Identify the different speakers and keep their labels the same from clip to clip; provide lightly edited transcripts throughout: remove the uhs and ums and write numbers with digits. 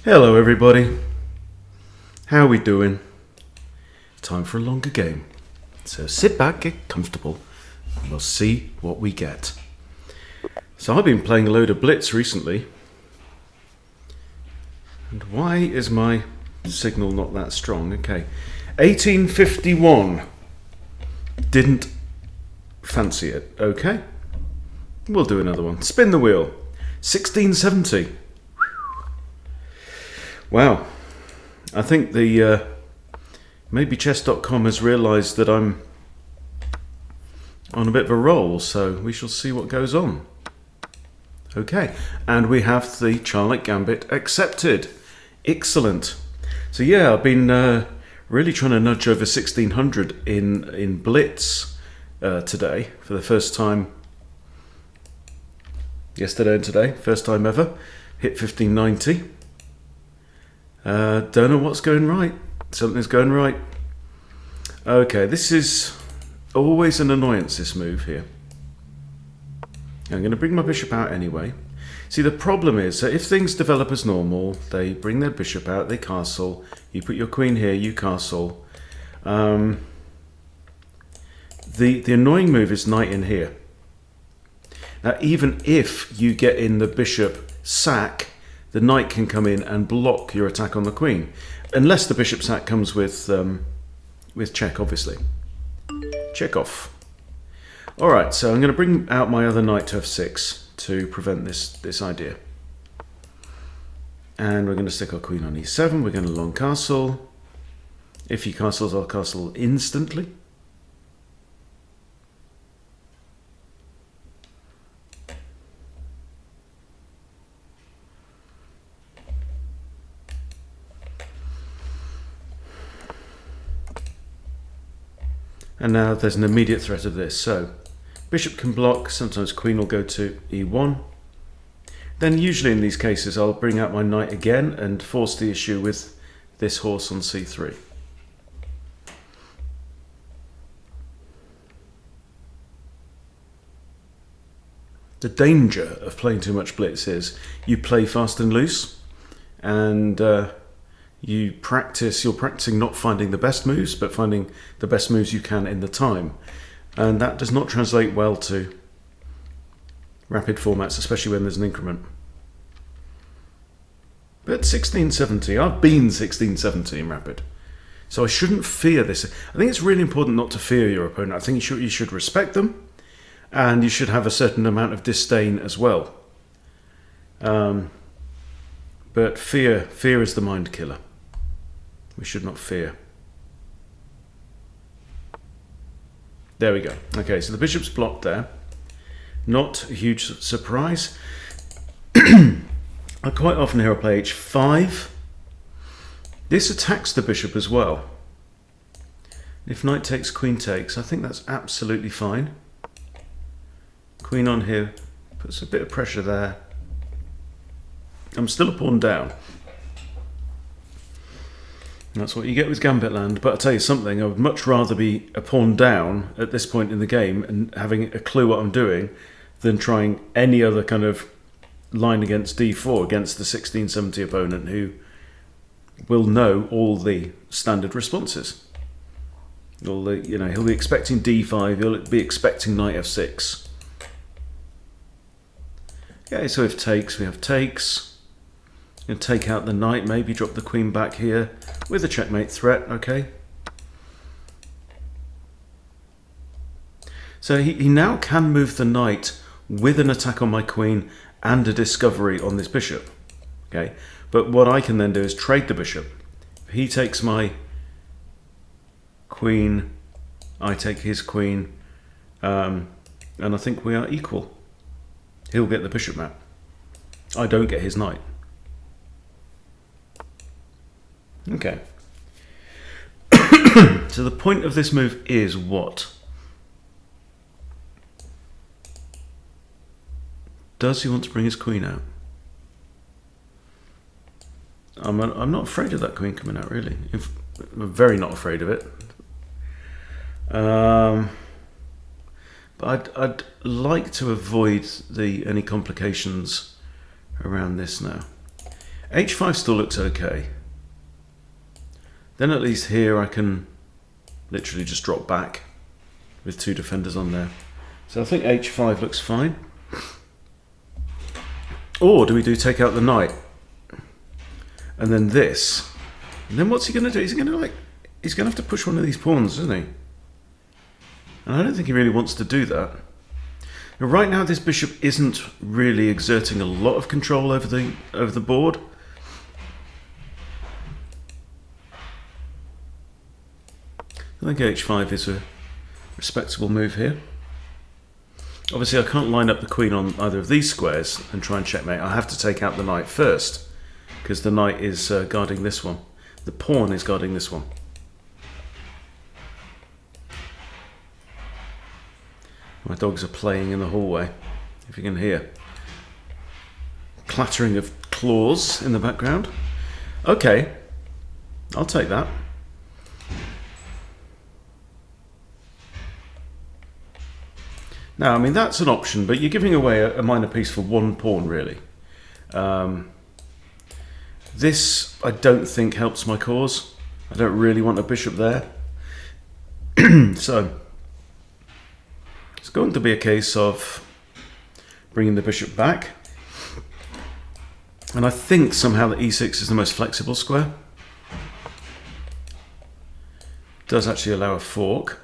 Speaker 1: Hello everybody, how are we doing? Time for a longer game, so sit back, get comfortable, and we'll see what we get. So I've been playing a load of Blitz recently, and why is my signal not that strong? Okay, 1851, didn't fancy it, okay, we'll do another one. Spin the wheel, 1670. Wow, I think the maybe chess.com has realised that I'm on a bit of a roll, so we shall see what goes on. Okay, and we have the Charlick Gambit accepted. Excellent. So yeah, I've been really trying to nudge over 1600 in Blitz today for the first time. Yesterday and today, first time ever. Hit 1590. Don't know what's going right. Something's going right. Okay, this is always an annoyance, this move here. I'm going to bring my bishop out anyway. See, the problem is that if things develop as normal, they bring their bishop out, they castle, you put your queen here, you castle. The annoying move is knight in here. Now, even if you get in the bishop sack, the knight can come in and block your attack on the queen, unless the bishop sack comes with check, obviously. Check off. All right, so I'm going to bring out my other knight to f6 to prevent this idea. And we're going to stick our queen on e7. We're going to long castle. If he castles, I'll castle instantly. And now there's an immediate threat of this. So bishop can block, sometimes queen will go to e1. Then usually in these cases I'll bring out my knight again and force the issue with this horse on c3. The danger of playing too much Blitz is you play fast and loose, and you're practicing not finding the best moves, but finding the best moves you can in the time. And that does not translate well to rapid formats, especially when there's an increment. But 1670, I've been 1670 in rapid, so I shouldn't fear this. I think it's really important not to fear your opponent. I think you should respect them, and you should have a certain amount of disdain as well. But fear is the mind killer. We should not fear. There we go. Okay, so the bishop's blocked there. Not a huge surprise. I quite often hear I play h5. This attacks the bishop as well. If knight takes, queen takes, I think that's absolutely fine. Queen on here puts a bit of pressure there. I'm still a pawn down. That's what you get with Gambit land, but I'll tell you something, I would much rather be a pawn down at this point in the game and having a clue what I'm doing than trying any other kind of line against d4 against the 1670 opponent, who will know all the standard responses. All the, he'll be expecting d5, he'll be expecting knight f6. Okay, so if takes, we have takes. And take out the knight, maybe drop the queen back here with a checkmate threat, okay. So he now can move the knight with an attack on my queen and a discovery on this bishop, okay. But what I can then do is trade the bishop. He takes my queen, I take his queen, and I think we are equal. He'll get the bishop map. I don't get his knight. Okay. So the point of this move is what? Does he want to bring his queen out? I'm not afraid of that queen coming out, really. I'm very not afraid of it. But I'd like to avoid any complications around this now. h5 still looks okay. Then at least here I can literally just drop back with 2 defenders on there. So I think h5 looks fine. Or do we do take out the knight? And then this. And then what's he going to do? He's going to have to push one of these pawns, isn't he? And I don't think he really wants to do that. Now, right now this bishop isn't really exerting a lot of control over the board. I think h5 is a respectable move here. Obviously I can't line up the queen on either of these squares and try and checkmate. I have to take out the knight first, because the knight is guarding this one. The pawn is guarding this one. My dogs are playing in the hallway, if you can hear. Clattering of claws in the background. Okay, I'll take that. Now, I mean, that's an option, but you're giving away a minor piece for one pawn, really. This, I don't think, helps my cause. I don't really want a bishop there. So, it's going to be a case of bringing the bishop back. And I think somehow that e6 is the most flexible square. It does actually allow a fork.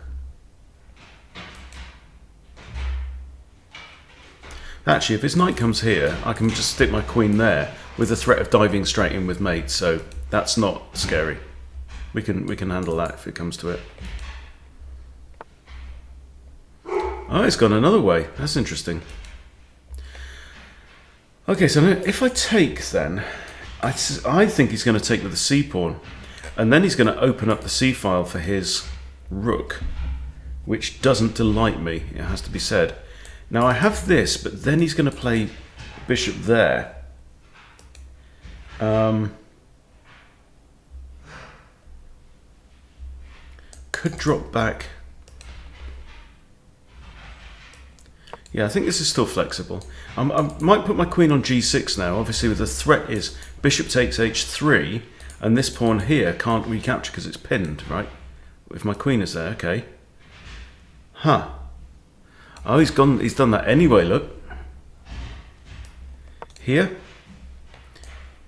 Speaker 1: Actually, if his knight comes here, I can just stick my queen there with the threat of diving straight in with mate, so that's not scary. We can handle that if it comes to it. Oh, it's gone another way. That's interesting. Okay, so if I take then, I think he's going to take with the c pawn, and then he's going to open up the c file for his rook, which doesn't delight me, it has to be said. Now I have this, but then he's going to play bishop there. Could drop back. Yeah, I think this is still flexible. I might put my queen on g6 now. Obviously, the threat is bishop takes h3, and this pawn here can't recapture because it's pinned, right? If my queen is there, okay. Huh. Oh, he's done that anyway, look. Here,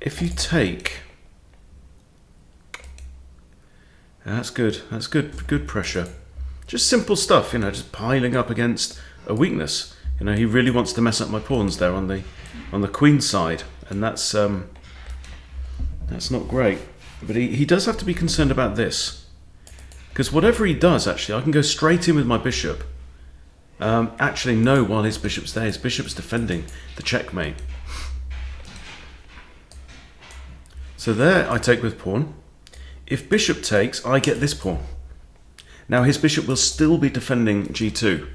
Speaker 1: if you take, that's good pressure. Just simple stuff, you know, just piling up against a weakness. You know, he really wants to mess up my pawns there on the queen side, and that's not great. But he does have to be concerned about this, because whatever he does, actually, I can go straight in with my bishop. Actually, no, while his bishop's there. His bishop's defending the checkmate. So there, I take with pawn. If bishop takes, I get this pawn. Now his bishop will still be defending g2.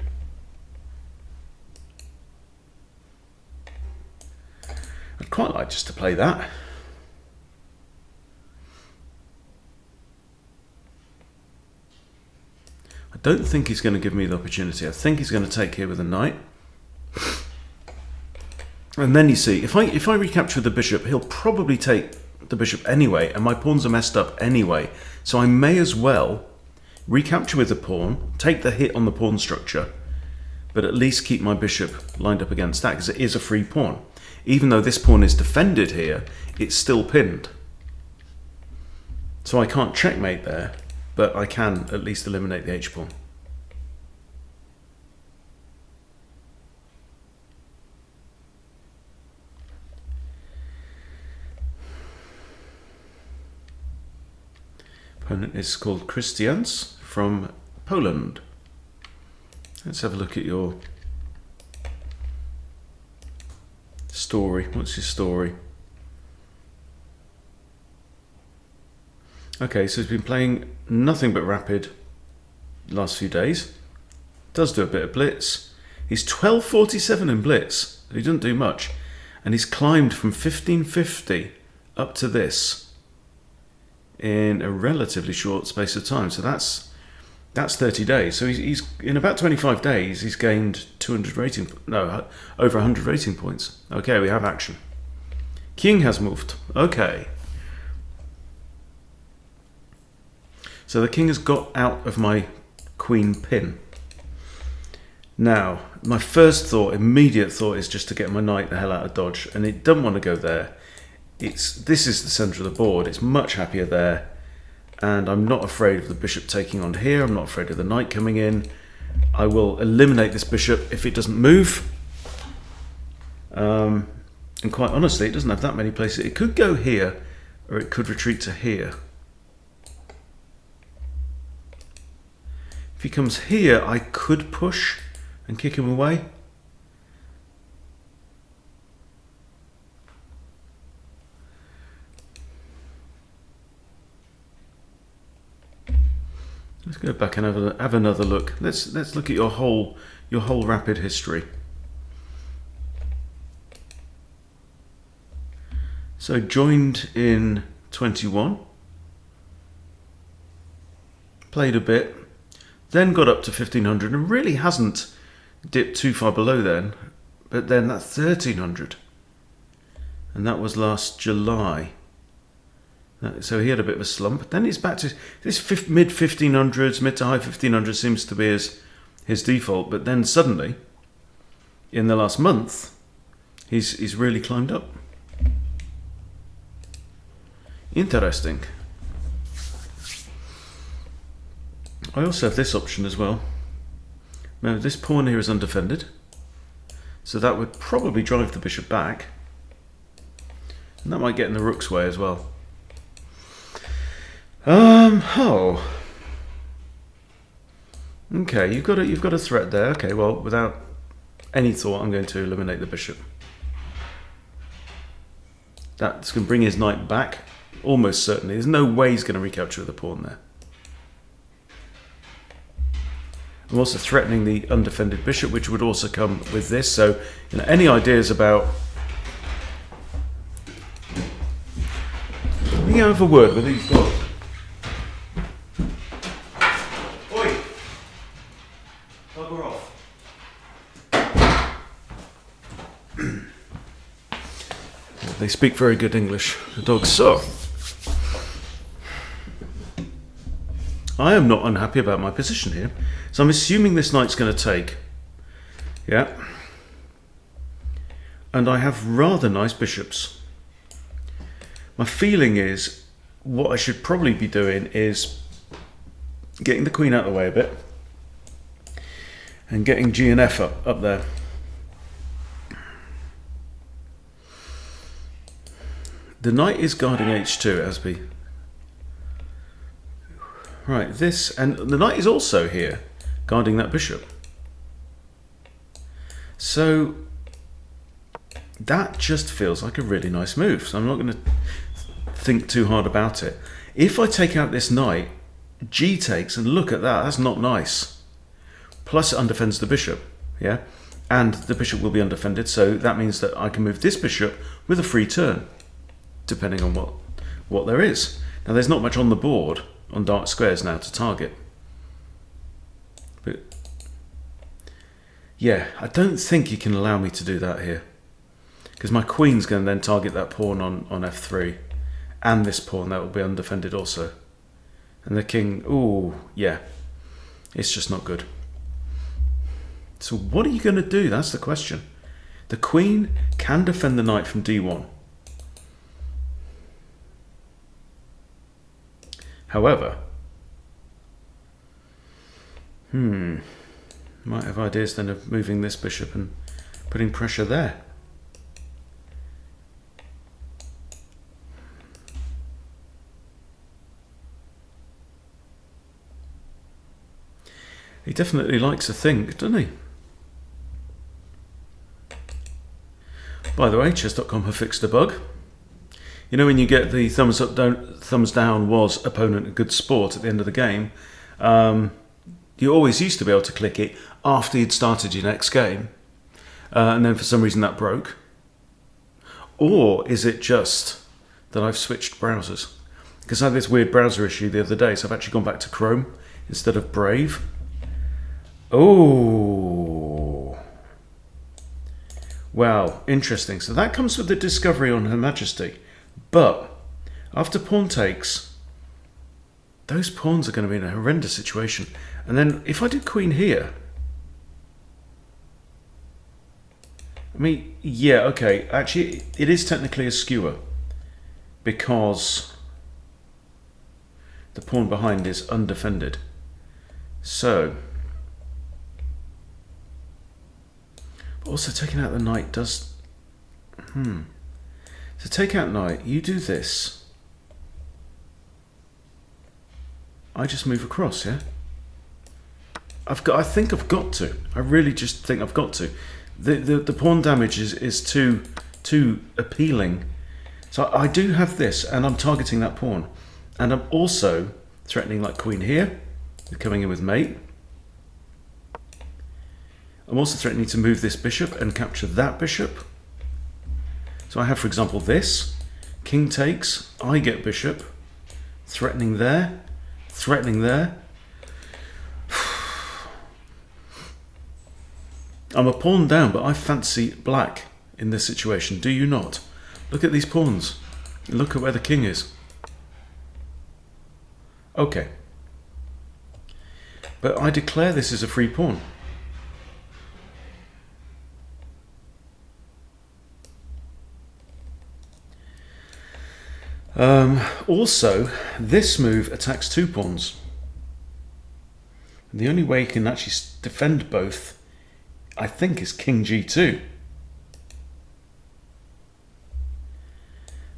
Speaker 1: I'd quite like just to play that. I don't think he's going to give me the opportunity. I think he's going to take here with a knight. And then you see, if I recapture the bishop, he'll probably take the bishop anyway, and my pawns are messed up anyway. So I may as well recapture with the pawn, take the hit on the pawn structure, but at least keep my bishop lined up against that, because it is a free pawn. Even though this pawn is defended here, it's still pinned. So I can't checkmate there, but I can at least eliminate the h-pawn. Opponent is called Christians from Poland. Let's have a look at your story. What's your story? Okay, so he's been playing nothing but rapid the last few days. Does do a bit of blitz. He's 1247 in blitz. He doesn't do much. And he's climbed from 1550 up to this in a relatively short space of time. So that's 30 days. So he's in about 25 days, he's gained over 100 rating points. Okay, we have action. King has moved. Okay. So the king has got out of my queen pin. Now, my first thought, immediate thought, is just to get my knight the hell out of dodge, and it doesn't want to go there. This is the centre of the board. It's much happier there, and I'm not afraid of the bishop taking on here. I'm not afraid of the knight coming in. I will eliminate this bishop if it doesn't move. And quite honestly, it doesn't have that many places. It could go here, or it could retreat to here. If he comes here, I could push and kick him away. Let's go back and have another look. Let's look at your whole rapid history. So joined in 21, played a bit, then got up to 1500 and really hasn't dipped too far below then, but then that's 1300, and that was last July. So he had a bit of a slump. Then he's back to this mid 1500s, mid to high 1500s seems to be his default, but then suddenly, in the last month, he's really climbed up. Interesting. I also have this option as well. Now this pawn here is undefended, so that would probably drive the bishop back, and that might get in the rook's way as well. Oh. Okay, you've got a threat there. Okay, well, without any thought, I'm going to eliminate the bishop. That's going to bring his knight back, almost certainly. There's no way he's going to recapture the pawn there. I'm also threatening the undefended bishop, which would also come with this. So, any ideas about... Let me go have a word with these guys. Oi! Bugger off. They speak very good English, the dogs. So, I am not unhappy about my position here. So I'm assuming this knight's going to take. Yeah. And I have rather nice bishops. My feeling is what I should probably be doing is getting the queen out of the way a bit and getting G and F up there. The knight is guarding H2, Asby. Right, this, and the knight is also here, guarding that bishop. So, that just feels like a really nice move, so I'm not going to think too hard about it. If I take out this knight, G takes, and look at that, that's not nice. Plus it undefends the bishop, yeah? And the bishop will be undefended, so that means that I can move this bishop with a free turn, depending on what there is. Now there's not much on the board, on dark squares now to target. But yeah, I don't think you can allow me to do that here, because my queen's going to then target that pawn on f3, and this pawn that will be undefended also. And the king, ooh, yeah, it's just not good. So what are you going to do? That's the question. The queen can defend the knight from d1. However, might have ideas then of moving this bishop and putting pressure there. He definitely likes to think, doesn't he? By the way, chess.com have fixed a bug. You know when you get the thumbs up, thumbs down was opponent a good sport at the end of the game, you always used to be able to click it after you'd started your next game, and then for some reason that broke. Or is it just that I've switched browsers? Because I had this weird browser issue the other day, so I've actually gone back to Chrome instead of Brave. Oh, Wow, interesting. So that comes with the discovery on Her Majesty. But after pawn takes, those pawns are going to be in a horrendous situation. And then if I do queen here, I mean, yeah, okay. Actually, it is technically a skewer because the pawn behind is undefended. So, but also taking out the knight does... So take out knight, you do this. I just move across, yeah? I think I've got to. I really just think I've got to. The pawn damage is too appealing. So I do have this, and I'm targeting that pawn. And I'm also threatening like queen here, coming in with mate. I'm also threatening to move this bishop and capture that bishop. So I have, for example, this. King takes, I get bishop, threatening there, threatening there. I'm a pawn down, but I fancy black in this situation. Do you not? Look at these pawns. Look at where the king is. Okay. But I declare this is a free pawn. Also, this move attacks two pawns. And the only way you can actually defend both, I think, is king g2.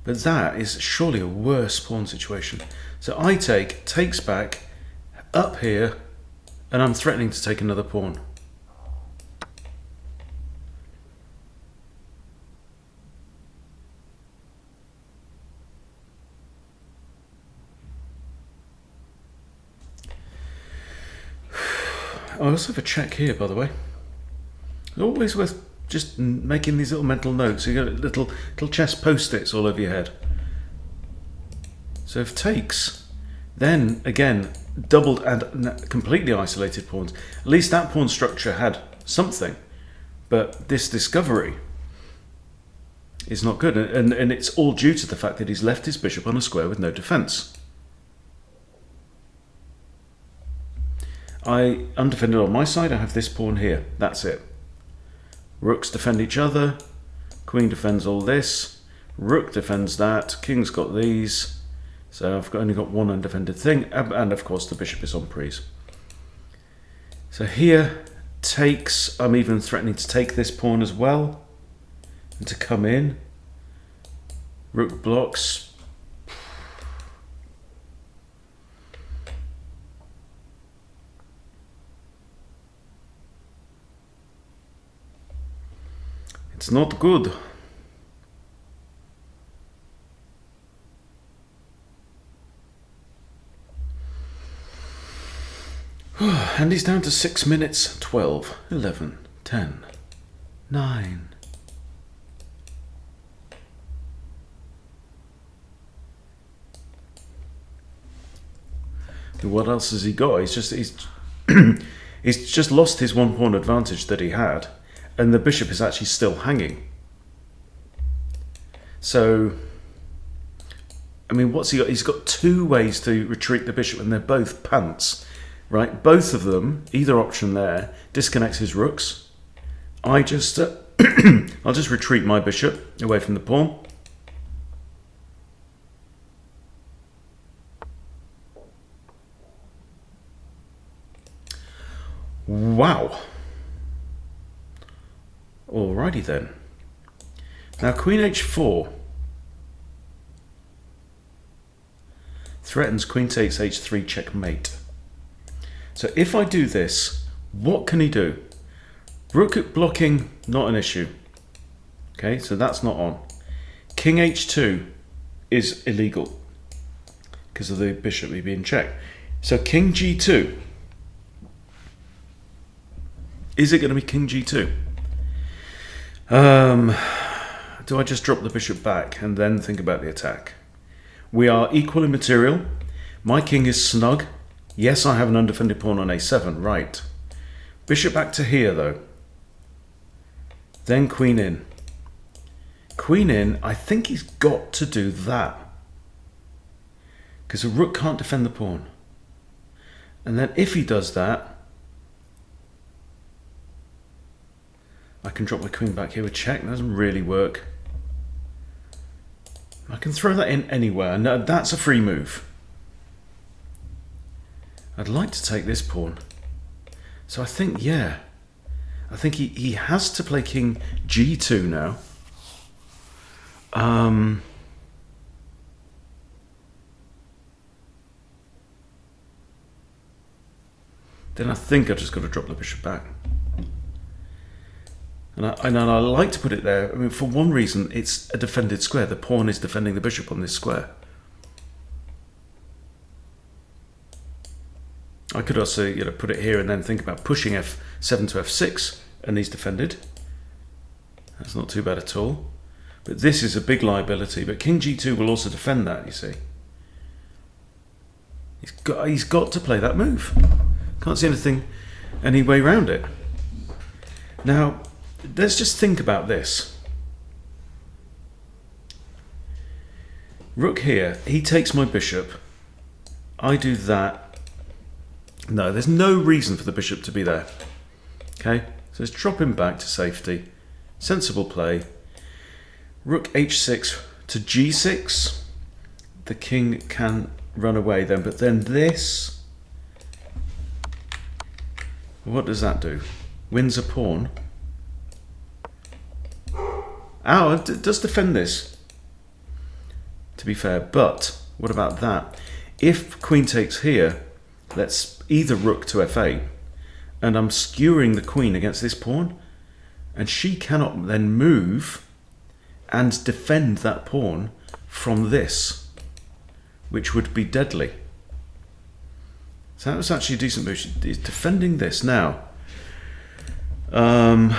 Speaker 1: But that is surely a worse pawn situation. So I takes back, up here, and I'm threatening to take another pawn. I also have a check here, by the way. It's always worth just making these little mental notes. You got little chess post-its all over your head. So if takes, then again doubled and completely isolated pawns. At least that pawn structure had something, but this discovery is not good, and it's all due to the fact that he's left his bishop on a square with no defense. I undefended on my side. I have this pawn here. That's it. Rooks defend each other. Queen defends all this. Rook defends that. King's got these. So I've only got one undefended thing. And of course the bishop is on prise. So here takes. I'm even threatening to take this pawn as well. And to come in. Rook blocks. It's not good. And he's down to 6 minutes, 12, 11, 10, 9. What else has he got? He's just lost his 1 pawn advantage that he had. And the bishop is actually still hanging. So, I mean, what's he got? He's got 2 ways to retreat the bishop, and they're both pants, right? Both of them, either option there, disconnects his rooks. I'll just retreat my bishop away from the pawn. Wow. Alrighty then. Now queen h4 threatens queen takes h3 checkmate. So if I do this, what can he do? Rook blocking, not an issue. Okay, so that's not on. King h2 is illegal because of the bishop being checked. So king g2. Is it going to be king g2? Do I just drop the bishop back and then think about the attack? We are equal in material. My king is snug. Yes, I have an undefended pawn on a7, right. Bishop back to here though. Then queen in. Queen in, I think he's got to do that. Because a rook can't defend the pawn. And then if he does that, I can drop my queen back here with check. That doesn't really work. I can throw that in anywhere, and that's a free move. I'd like to take this pawn. So I think, yeah. I think he has to play king g2 now. Then I think I've just got to drop the bishop back. And I like to put it there. I mean, for one reason, it's a defended square. The pawn is defending the bishop on this square. I could also, put it here and then think about pushing f7 to f6, and he's defended. That's not too bad at all. But this is a big liability. But king g2 will also defend that, you see. He's got to play that move. Can't see any way around it. Now, let's just think about this. Rook here, he takes my bishop. I do that. No, there's no reason for the bishop to be there. Okay, so let's drop him back to safety. Sensible play. Rook h6 to g6. The king can run away then, but then this... What does that do? Wins a pawn. Ow, it does defend this, to be fair, but what about that? If queen takes here, let's either rook to f8, and I'm skewering the queen against this pawn, and she cannot then move and defend that pawn from this, which would be deadly. So that was actually a decent move. She's defending this. Now, I'm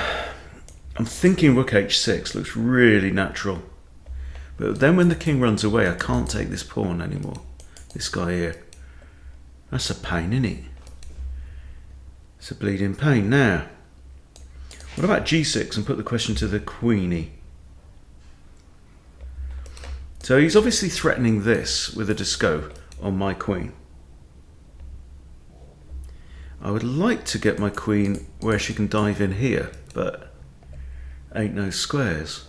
Speaker 1: thinking rook h6 looks really natural. But then when the king runs away, I can't take this pawn anymore. This guy here. That's a pain, isn't it? It's a bleeding pain. Now, what about g6 and put the question to the queenie? So he's obviously threatening this with a disco on my queen. I would like to get my queen where she can dive in here, but ain't no squares.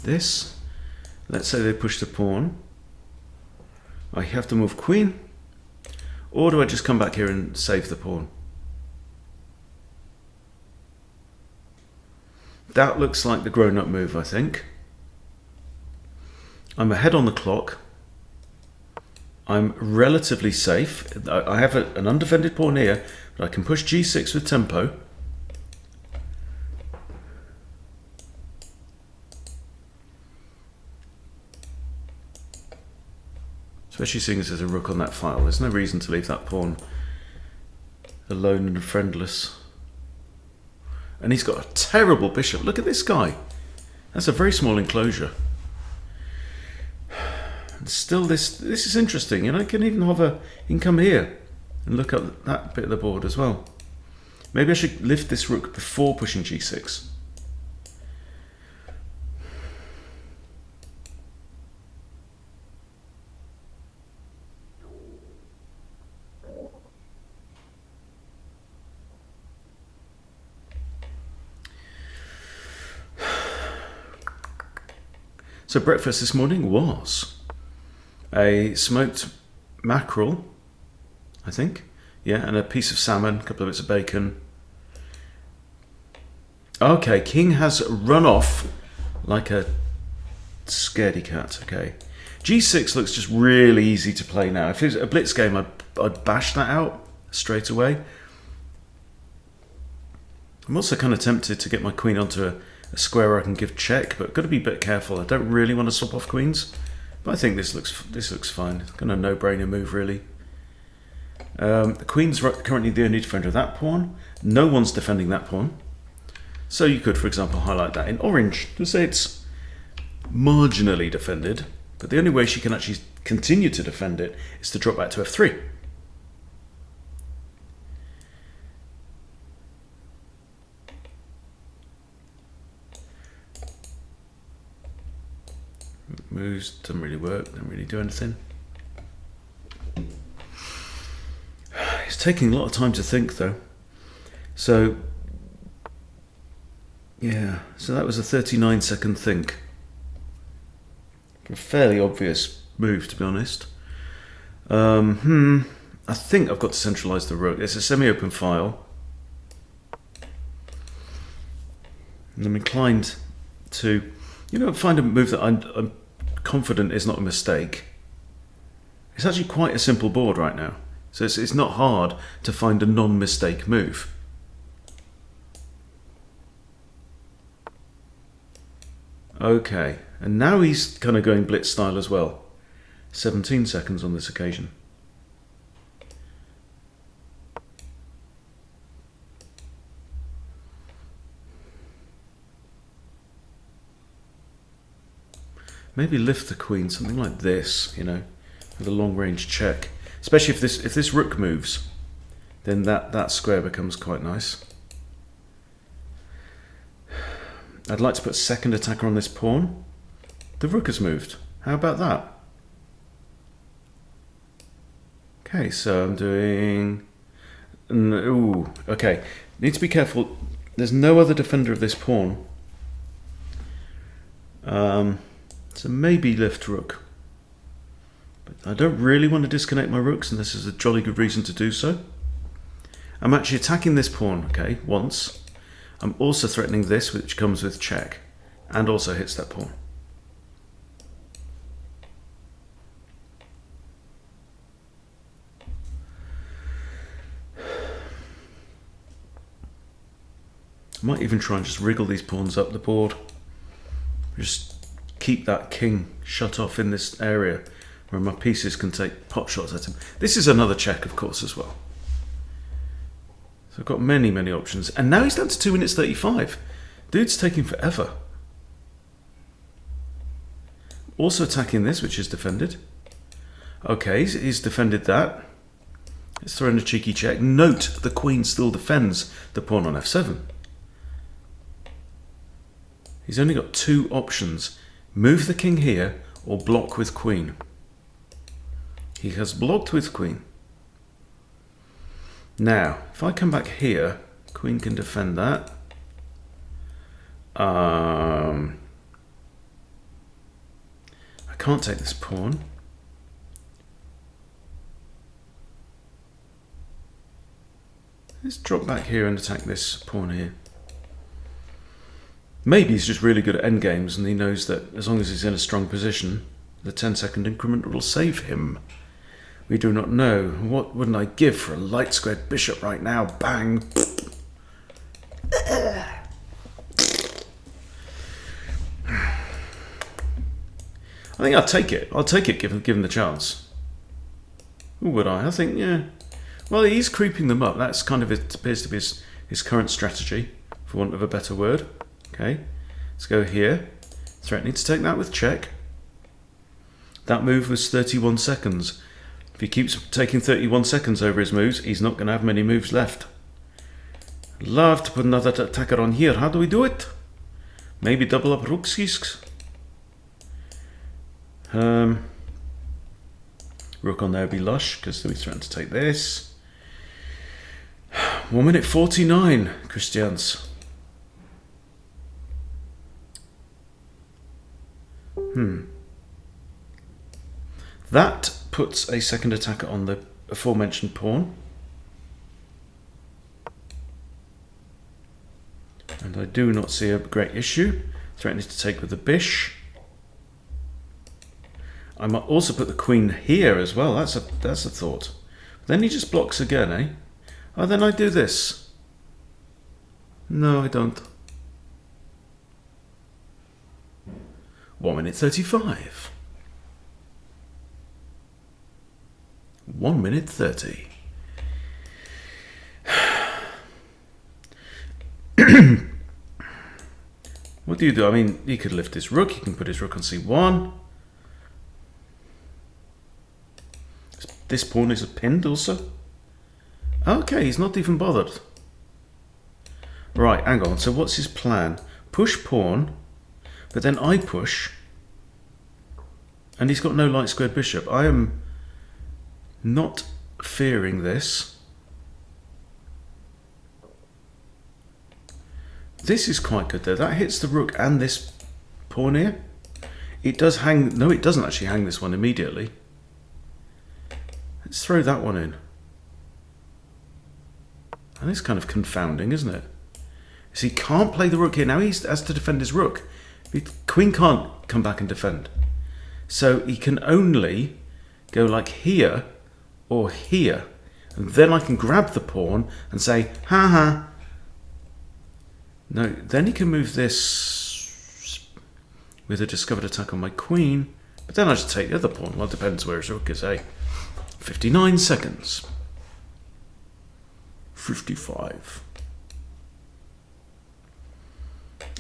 Speaker 1: This, let's say they push the pawn. I have to move queen, or do I just come back here and save the pawn? That looks like the grown-up move, I think. I'm ahead on the clock. I'm relatively safe. I have an undefended pawn here, but I can push g6 with tempo. Especially seeing as there's a rook on that file. There's no reason to leave that pawn alone and friendless. And he's got a terrible bishop. Look at this guy. That's a very small enclosure. And still, this is interesting. I can even have you can come here and look at that bit of the board as well. Maybe I should lift this rook before pushing g6. So breakfast this morning was a smoked mackerel, I think. Yeah, and a piece of salmon, a couple of bits of bacon. Okay, king has run off like a scaredy cat. Okay, g6 looks just really easy to play now. If it was a blitz game, I'd bash that out straight away. I'm also kind of tempted to get my queen onto a square where I can give check, but got to be a bit careful. I don't really want to swap off queens, but I think this looks fine. It's kind of a no-brainer move, really. The queen's currently the only defender of that pawn. No one's defending that pawn, so you could, for example, highlight that in orange to say it's marginally defended, But the only way she can actually continue to defend it is to drop back to f3. Moves, doesn't really work, doesn't really do anything. It's taking a lot of time to think though. So, yeah, so that was a 39-second think. A fairly obvious move, to be honest. I think I've got to centralise the rook. It's a semi-open file. And I'm inclined to, find a move that I'm confident is not a mistake. It's actually quite a simple board right now. So it's not hard to find a non-mistake move. Okay, and now he's kind of going blitz style as well. 17 seconds on this occasion. Maybe lift the queen, something like this, with a long-range check. Especially if this rook moves, then that square becomes quite nice. I'd like to put second attacker on this pawn. The rook has moved. How about that? Okay, so I'm doing... Ooh, okay. Need to be careful. There's no other defender of this pawn. So maybe lift rook. But I don't really want to disconnect my rooks, and this is a jolly good reason to do so. I'm actually attacking this pawn, okay, once. I'm also threatening this, which comes with check, and also hits that pawn. I might even try and just wriggle these pawns up the board. Just keep that king shut off in this area where my pieces can take pot shots at him. This is another check, of course, as well. So I've got many, many options. And now he's down to 2 minutes 35. Dude's taking forever. Also attacking this, which is defended. Okay, he's defended that. Let's throw in a cheeky check. Note, the queen still defends the pawn on f7. He's only got 2 options. Move the king here or block with queen. He has blocked with queen. Now, if I come back here, queen can defend that. I can't take this pawn. Let's drop back here and attack this pawn here. Maybe he's just really good at endgames and he knows that as long as he's in a strong position, the 10-second increment will save him. We do not know. What wouldn't I give for a light squared bishop right now? Bang! I think I'll take it. I'll take it given the chance. Who would I? I think, yeah. Well, he's creeping them up. That's kind of, it appears to be his current strategy, for want of a better word. Okay, let's go here. Threatening to take that with check. That move was 31 seconds. If he keeps taking 31 seconds over his moves, he's not going to have many moves left. Love to put another attacker on here. How do we do it? Maybe double up rookskis. Rook on there would be lush, because we threaten to take this. 1 minute 49, Christians. That puts a second attacker on the aforementioned pawn. And I do not see a great issue. Threatening to take with the bish. I might also put the queen here as well. That's a thought. But then he just blocks again, eh? Oh, then I do this. No, I don't. 1 minute 35. 1 minute 30. What do you do? I mean, he could lift his rook. He can put his rook on c1. this pawn is pinned also. Okay, he's not even bothered. Right, hang on. So what's his plan? Push pawn, but then I push, and he's got no light squared bishop. I am not fearing this. This is quite good though. That hits the rook and this pawn here. It does hang. No, it doesn't actually hang this one immediately. Let's throw that one in. And it's kind of confounding, isn't it? So he can't play the rook here. Now he has to defend his rook. The queen can't come back and defend. So he can only go like here or here. And then I can grab the pawn and say, ha ha. No, then he can move this with a discovered attack on my queen. But then I just take the other pawn. Well, it depends where his rook is, eh? 59 seconds. 55.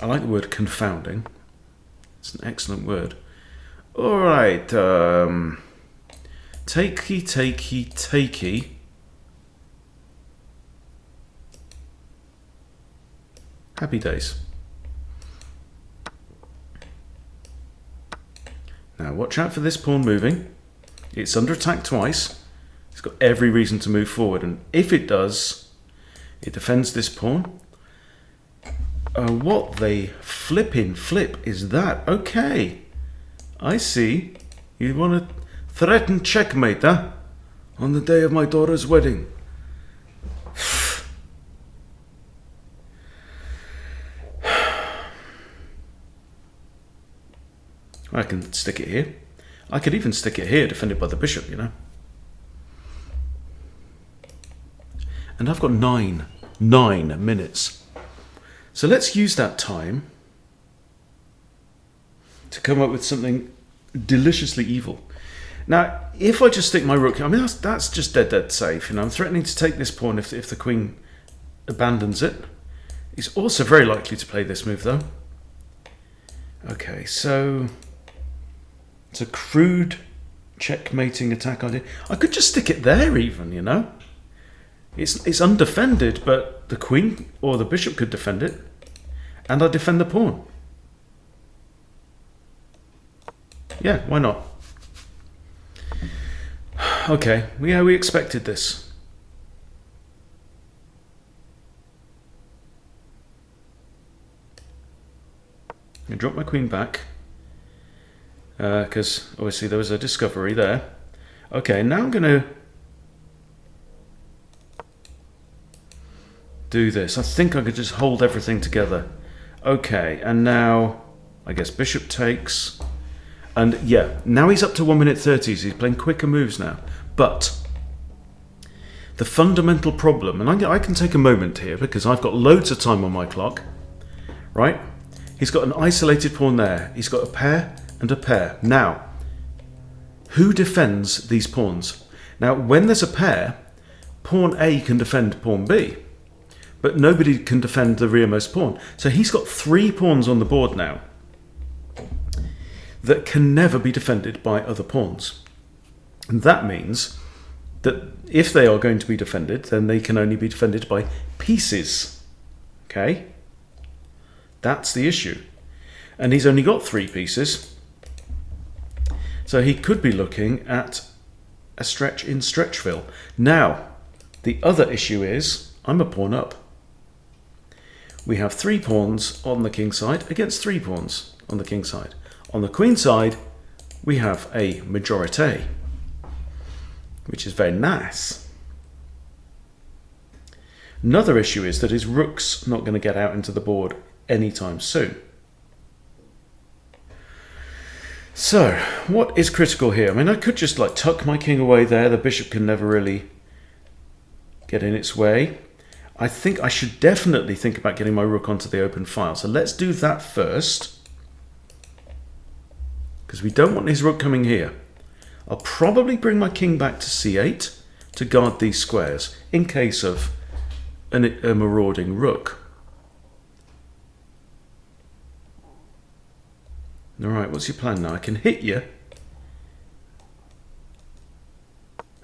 Speaker 1: I like the word confounding. It's an excellent word. All right. Takey, takey, takey. Happy days. Now watch out for this pawn moving. It's under attack twice. It's got every reason to move forward, and if it does, it defends this pawn. What the flipping flip is that? Okay, I see. You want to threaten checkmate, huh? On the day of my daughter's wedding. I can stick it here. I could even stick it here, defended by the bishop, you know. And I've got 9 minutes. So let's use that time to come up with something deliciously evil. Now, if I just stick my rook, I mean, that's just dead safe. You know, I'm threatening to take this pawn if the queen abandons it. He's also very likely to play this move, though. Okay, so it's a crude checkmating attack idea. I could just stick it there even, you know. It's undefended, but the queen or the bishop could defend it, and I defend the pawn. Yeah, why not? Okay, yeah, we expected this. I drop my queen back because obviously there was a discovery there. Okay, now I'm going to do this. I think I could just hold everything together. Okay, and now I guess bishop takes. And yeah, now he's up to 1 minute 30, so he's playing quicker moves now. But the fundamental problem, and I can take a moment here because I've got loads of time on my clock, right? He's got an isolated pawn there. He's got a pair and a pair. Now, who defends these pawns? Now, when there's a pair, pawn A can defend pawn B, but nobody can defend the rearmost pawn. So he's got 3 pawns on the board now that can never be defended by other pawns. And that means that if they are going to be defended, then they can only be defended by pieces. Okay? That's the issue. And he's only got 3 pieces. So he could be looking at a stretch in Stretchville. Now, the other issue is, I'm a pawn up. We have 3 pawns on the king side against 3 pawns on the king side. On the queen side, we have a majority, which is very nice. Another issue is that his rook's not going to get out into the board anytime soon. So, what is critical here? I mean, I could just like tuck my king away there. The bishop can never really get in its way. I think I should definitely think about getting my rook onto the open file. So let's do that first, because we don't want his rook coming here. I'll probably bring my king back to c8 to guard these squares in case of a marauding rook. All right, what's your plan now? I can hit you.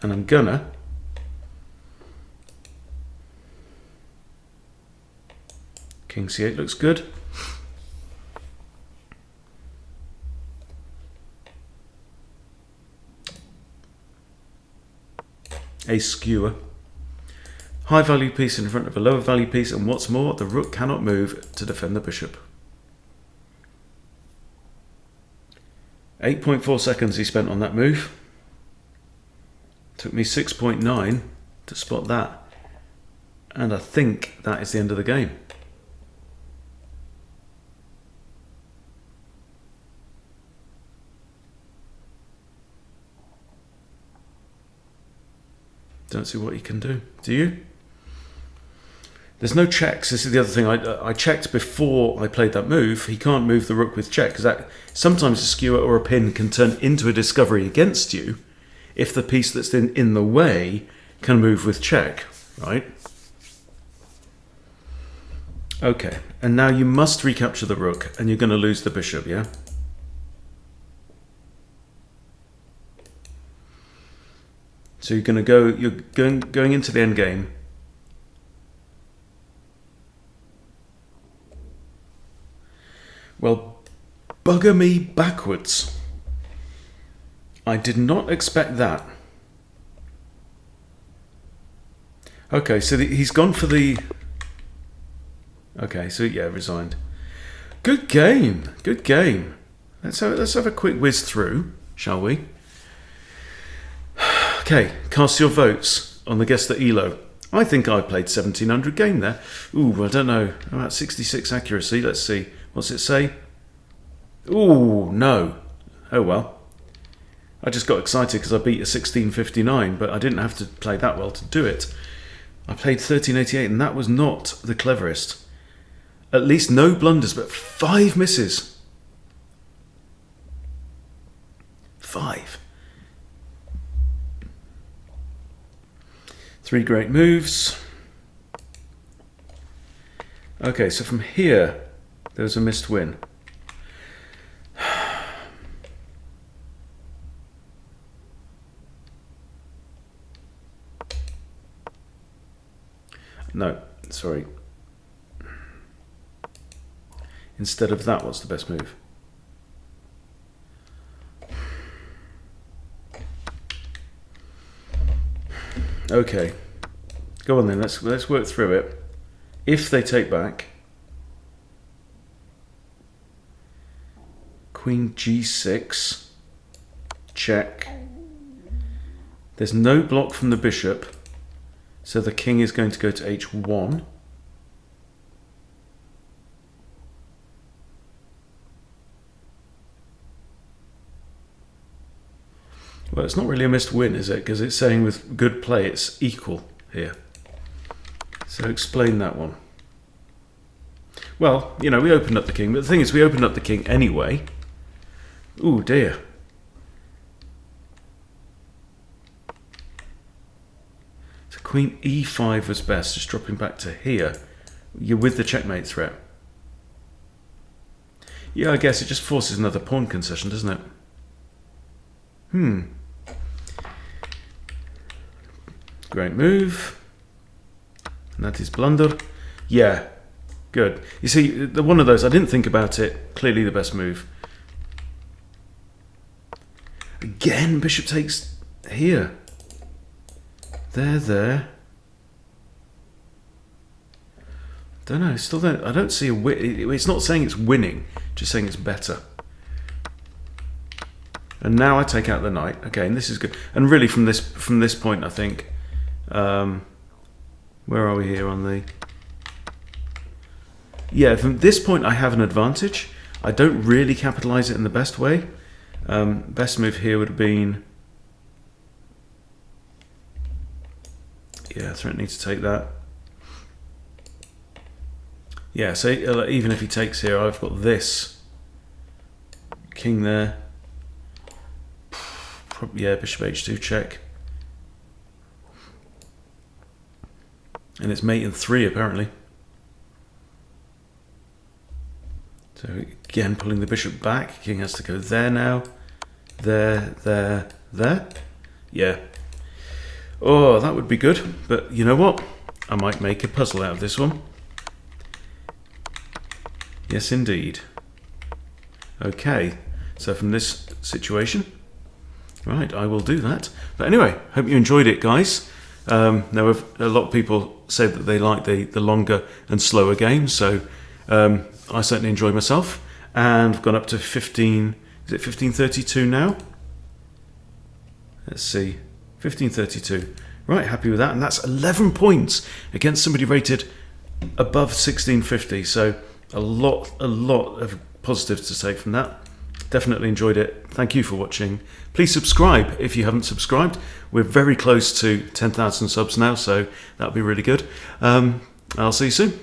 Speaker 1: And I'm gonna king c8 looks good. A skewer. High value piece in front of a lower value piece, and what's more, the rook cannot move to defend the bishop. 8.4 seconds he spent on that move. Took me 6.9 to spot that. And I think that is the end of the game. Don't see what he can do. Do you? There's no checks. This is the other thing. I checked before I played that move. He can't move the rook with check, because that sometimes a skewer or a pin can turn into a discovery against you if the piece that's in the way can move with check, right? Okay, and now you must recapture the rook, and you're going to lose the bishop, yeah? So you're going into the endgame. Well, bugger me backwards. I did not expect that. Okay, so he's gone for the... Okay, so yeah, resigned. Good game, good game. Let's have a quick whiz through, shall we? Okay, cast your votes on the Guess the Elo. I think I played 1700 game there. Ooh, I don't know. About 66 accuracy. Let's see. What's it say? Ooh, no. Oh well. I just got excited because I beat a 1659, but I didn't have to play that well to do it. I played 1388, and that was not the cleverest. At least no blunders, but 5 misses. 5. 3 great moves. Okay, so from here, there was a missed win. No, sorry. Instead of that, what's the best move? Okay, go on then. Let's work through it. If they take back, Queen G6, check. There's no block from the bishop, so the king is going to go to H1. Well, it's not really a missed win, is it? Because it's saying with good play, it's equal here. So explain that one. Well, you know, we opened up the king, but the thing is, we opened up the king anyway. Ooh, dear. So Queen E5 was best, just dropping back to here. You're with the checkmate threat. Yeah, I guess it just forces another pawn concession, doesn't it? Great move. And that is blunder. Yeah, good. You see, one of those, I didn't think about it. Clearly the best move. Again, bishop takes here. There. Don't know, still don't. I don't see a win. It's not saying it's winning, just saying it's better. And now I take out the knight. Okay, and this is good. And really, from this point, I think, where are we here on the? Yeah, from this point, I have an advantage. I don't really capitalize it in the best way. Best move here would have been, yeah, threatening to take that. Yeah, so even if he takes here, I've got this king there. Yeah, bishop h2 check. And it's mate in 3 apparently. So again, pulling the bishop back. King has to go there now. There. Yeah. Oh, that would be good. But you know what? I might make a puzzle out of this one. Yes, indeed. Okay, so from this situation, right, I will do that. But anyway, hope you enjoyed it, guys. Now, a lot of people say that they like the longer and slower games, so I certainly enjoy myself. And I've gone up to 15, is it 1532 now? Let's see, 1532. Right, happy with that. And that's 11 points against somebody rated above 1650. So a lot of positives to take from that. Definitely enjoyed it. Thank you for watching. Please subscribe if you haven't subscribed. We're very close to 10,000 subs now, so that'll be really good. I'll see you soon.